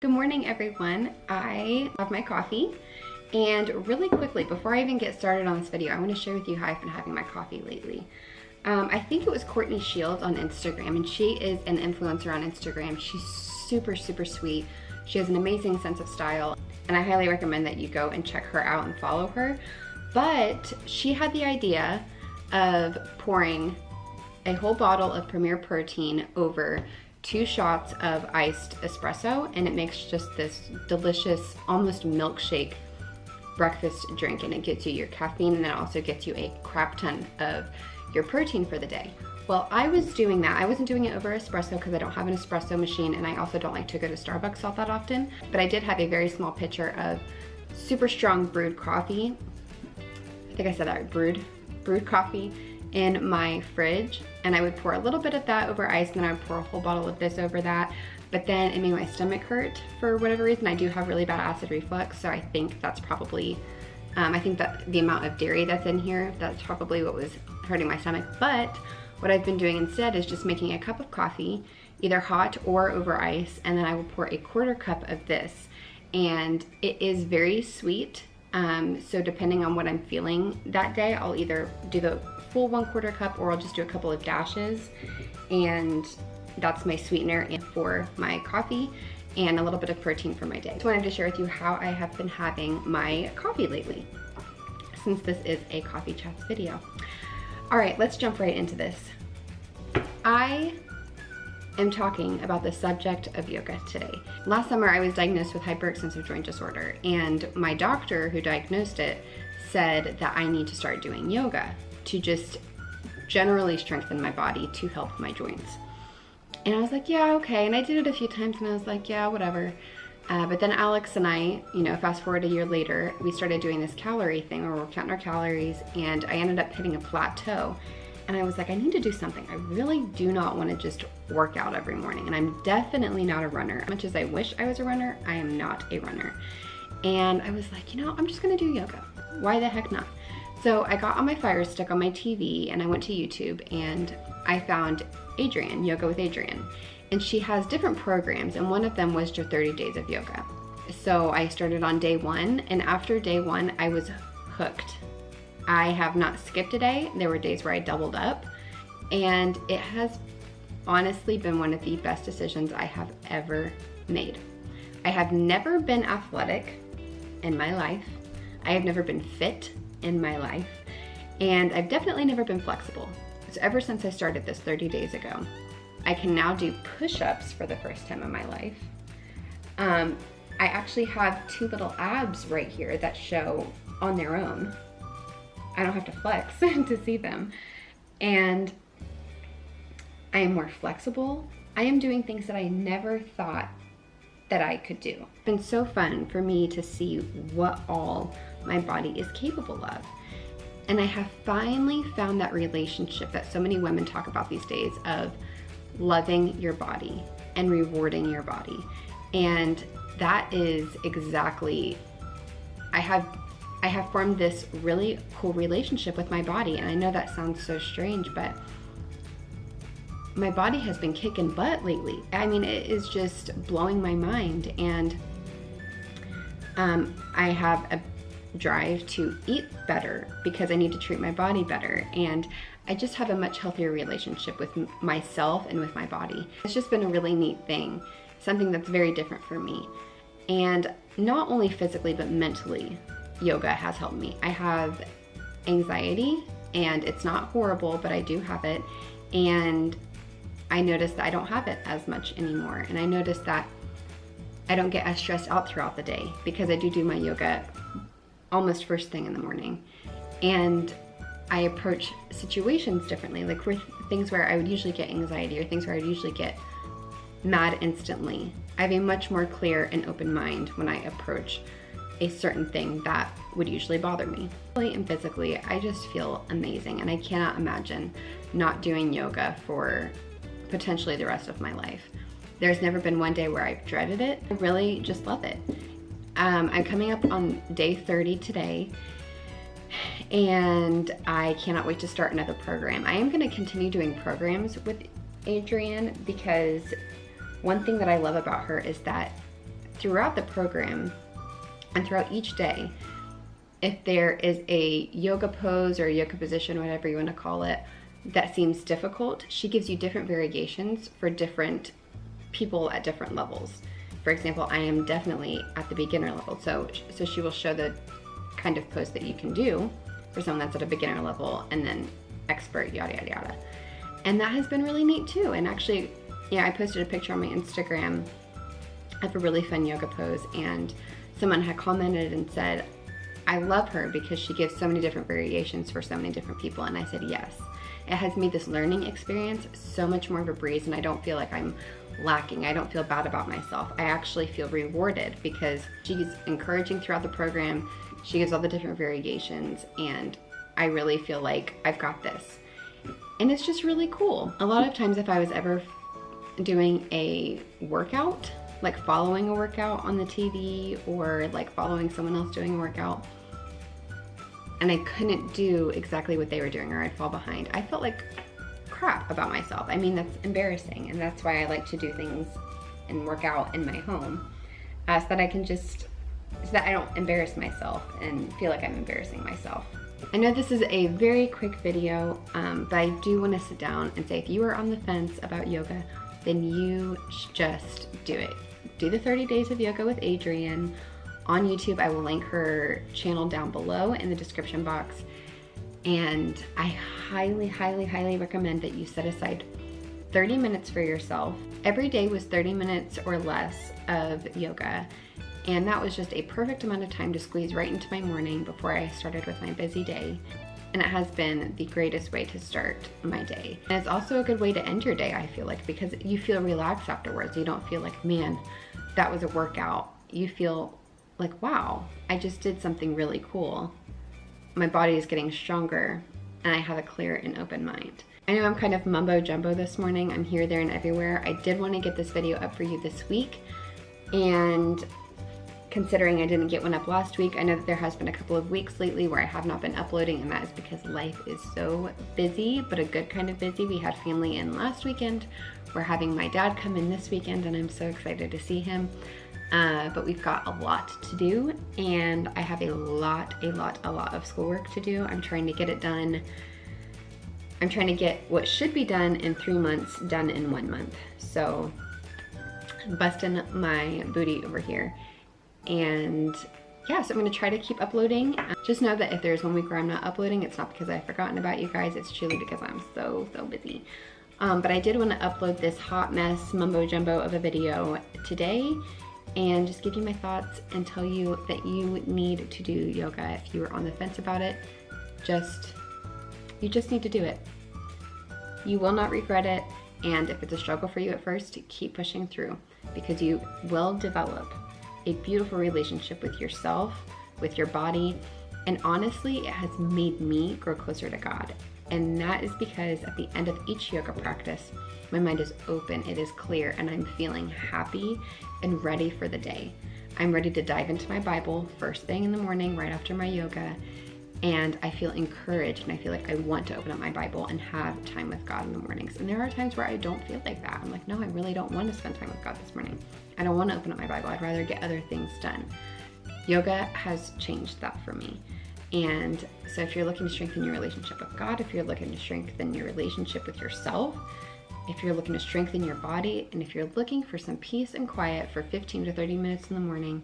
Good morning, everyone. I have my coffee, and really quickly, before I even get started on this video, I want to share with you how I've been having my coffee lately. I think it was Courtney Shields on Instagram, and she is an influencer on Instagram. She's super sweet. She has an amazing sense of style, and I highly recommend that you go and check her out and follow her. But she had the idea of pouring a whole bottle of Premier Protein over 2 shots of iced espresso, and it makes just this delicious, almost milkshake breakfast drink, and it gets you your caffeine, and it also gets you a crap ton of your protein for the day. Well, I was doing that. I wasn't doing it over espresso because I don't have an espresso machine, and I also don't like to go to Starbucks all that often, but I did have a very small pitcher of super strong brewed coffee. I think I said that right, brewed coffee in my fridge, and I would pour a little bit of that over ice, and then I would pour a whole bottle of this over that. But then it made my stomach hurt for whatever reason. I do have really bad acid reflux, so I think that's probably, I think that the amount of dairy that's in here, that's probably what was hurting my stomach. But what I've been doing instead is just making a cup of coffee, either hot or over ice, and then I will pour a 1/4 cup of this. And it is very sweet, so depending on what I'm feeling that day, I'll either do the full 1/4 cup or I'll just do a couple of dashes, and that's my sweetener for my coffee and a little bit of protein for my day. Just wanted to share with you how I have been having my coffee lately, since this is a coffee chats video. All right, let's jump right into this. I am talking about the subject of yoga today. Last summer I was diagnosed with hyperextensive joint disorder, and my doctor who diagnosed it said that I need to start doing yoga to just generally strengthen my body to help my joints. And I was like, yeah, okay. And I did it a few times, and I was like, yeah, whatever. But then Alex and I, fast forward a year later, we started doing this calorie thing where we're counting our calories, and I ended up hitting a plateau. And I was like, I need to do something. I really do not want to just work out every morning. And I'm definitely not a runner. As much as I wish I was a runner, I am not a runner. And I was like, I'm just gonna do yoga. Why the heck not? So I got on my Fire Stick on my TV, and I went to YouTube, and I found Adriene, Yoga with Adriene. And she has different programs, and one of them was your 30 days of yoga. So I started on day 1, and after day 1, I was hooked. I have not skipped a day. There were days where I doubled up, and it has honestly been one of the best decisions I have ever made. I have never been athletic in my life. I have never been fit in my life, and I've definitely never been flexible. So ever since I started this 30 days ago, I can now do push-ups for the first time in my life. I actually have 2 little abs right here that show on their own. I don't have to flex to see them. And I am more flexible. I am doing things that I never thought that I could do. It's been so fun for me to see what all my body is capable of. And I have finally found that relationship that so many women talk about these days of loving your body and rewarding your body. And that is exactly, I have formed this really cool relationship with my body. And I know that sounds so strange, but my body has been kicking butt lately. I mean, it is just blowing my mind. And I have a drive to eat better because I need to treat my body better. And I just have a much healthier relationship with myself and with my body. It's just been a really neat thing, something that's very different for me. And not only physically, but mentally, yoga has helped me. I have anxiety, and it's not horrible, but I do have it. And I noticed that I don't have it as much anymore. And I noticed that I don't get as stressed out throughout the day because I do my yoga almost first thing in the morning. And I approach situations differently, like with things where I would usually get anxiety or things where I would usually get mad instantly. I have a much more clear and open mind when I approach a certain thing that would usually bother me. Mentally and physically, I just feel amazing, and I cannot imagine not doing yoga for potentially the rest of my life. There's never been one day where I've dreaded it. I really just love it. I'm coming up on day 30 today, and I cannot wait to start another program. I am going to continue doing programs with Adriene because one thing that I love about her is that throughout the program and throughout each day, if there is a yoga pose or a yoga position, whatever you want to call it, that seems difficult, she gives you different variations for different people at different levels. For example, I am definitely at the beginner level, so she will show the kind of pose that you can do for someone that's at a beginner level, and then expert, yada yada yada. And that has been really neat too. And actually, yeah, I posted a picture on my Instagram of a really fun yoga pose, and someone had commented and said, I love her because she gives so many different variations for so many different people. And I said, yes. It has made this learning experience so much more of a breeze, and I don't feel like I'm lacking. I don't feel bad about myself. I actually feel rewarded because she's encouraging throughout the program. She gives all the different variations, and I really feel like I've got this. And it's just really cool. A lot of times if I was ever doing a workout, like following a workout on the TV or like following someone else doing a workout, and I couldn't do exactly what they were doing or I'd fall behind, I felt like crap about myself. I mean, that's embarrassing, and that's why I like to do things and work out in my home, so that I can just, so that I don't embarrass myself and feel like I'm embarrassing myself. I know this is a very quick video, but I do want to sit down and say, if you are on the fence about yoga, then you just do it. Do the 30 days of yoga with Adriene on YouTube. I will link her channel down below in the description box. And I highly, highly, highly recommend that you set aside 30 minutes for yourself. Every day was 30 minutes or less of yoga. And that was just a perfect amount of time to squeeze right into my morning before I started with my busy day. And it has been the greatest way to start my day. And it's also a good way to end your day, I feel like, because you feel relaxed afterwards. You don't feel like, man, that was a workout. You feel like, wow, I just did something really cool. My body is getting stronger, and I have a clear and open mind. I know I'm kind of mumbo jumbo this morning. I'm here, there, and everywhere. I did want to get this video up for you this week, and considering I didn't get one up last week, I know that there has been a couple of weeks lately where I have not been uploading, and that is because life is so busy, but a good kind of busy. We had family in last weekend. We're having my dad come in this weekend, and I'm so excited to see him. But we've got a lot to do, and I have a lot of schoolwork to do. I'm trying to get it done. I'm trying to get what should be done in 3 months done in 1 month. So busting my booty over here. And yeah, so I'm gonna try to keep uploading. Just know that if there's 1 week where I'm not uploading, it's not because I've forgotten about you guys, it's truly because I'm so busy. But I did want to upload this hot mess mumbo jumbo of a video today and just give you my thoughts and tell you that you need to do yoga. If you are on the fence about it, you just need to do it. You will not regret it, and if it's a struggle for you at first, keep pushing through, because you will develop a beautiful relationship with yourself, with your body, and honestly, it has made me grow closer to God. And that is because at the end of each yoga practice, my mind is open, it is clear, and I'm feeling happy and ready for the day. I'm ready to dive into my Bible first thing in the morning, right after my yoga, and I feel encouraged, and I feel like I want to open up my Bible and have time with God in the mornings. And there are times where I don't feel like that. I'm like, no, I really don't want to spend time with God this morning. I don't want to open up my Bible. I'd rather get other things done. Yoga has changed that for me. And so if you're looking to strengthen your relationship with God, if you're looking to strengthen your relationship with yourself, if you're looking to strengthen your body, and if you're looking for some peace and quiet for 15 to 30 minutes in the morning,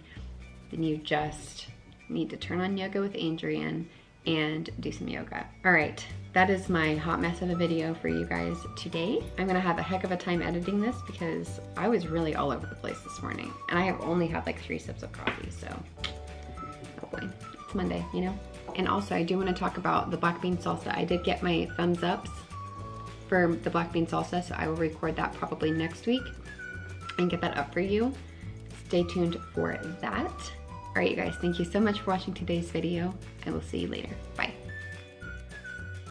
then you just need to turn on Yoga with Adriene and do some yoga. All right, that is my hot mess of a video for you guys today. I'm gonna have a heck of a time editing this because I was really all over the place this morning, and I have only had like 3 sips of coffee, so oh boy, it's Monday, you know? And also, I do want to talk about the black bean salsa. I did get my thumbs ups for the black bean salsa, so I will record that probably next week and get that up for you. Stay tuned for that. All right, you guys, thank you so much for watching today's video. I will see you later. Bye.